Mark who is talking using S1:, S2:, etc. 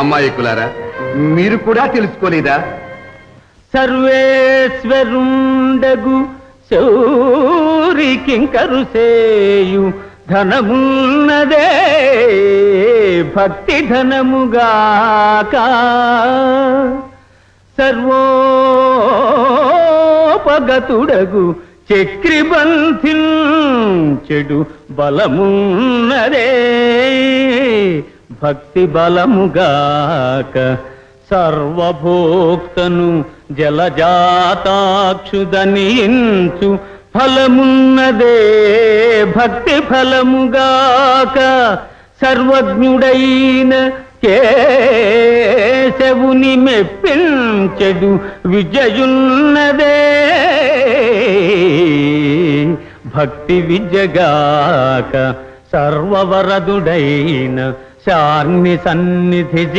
S1: అమ్మాయికులారా, మీరు కూడా తెలుసుకోలేదా?
S2: సర్వేశ్వరుండగు శౌరికింకరుసేయు ధనమున్నదే భక్తి ధనముగాక, సర్వోపగతుడగు చక్రిబంధించెడు బలమున్నదే భక్తి బలముగాక, సర్వభోక్తను జలజాతాక్షుదనించు ఫలమున్నదే భక్తి ఫలముగాక, సర్వజ్ఞుడైన కేశవుని మెప్పించెడు విజయున్నదే భక్తి విజగాక, సర్వవరదుడైన శార్ని సన్నిధి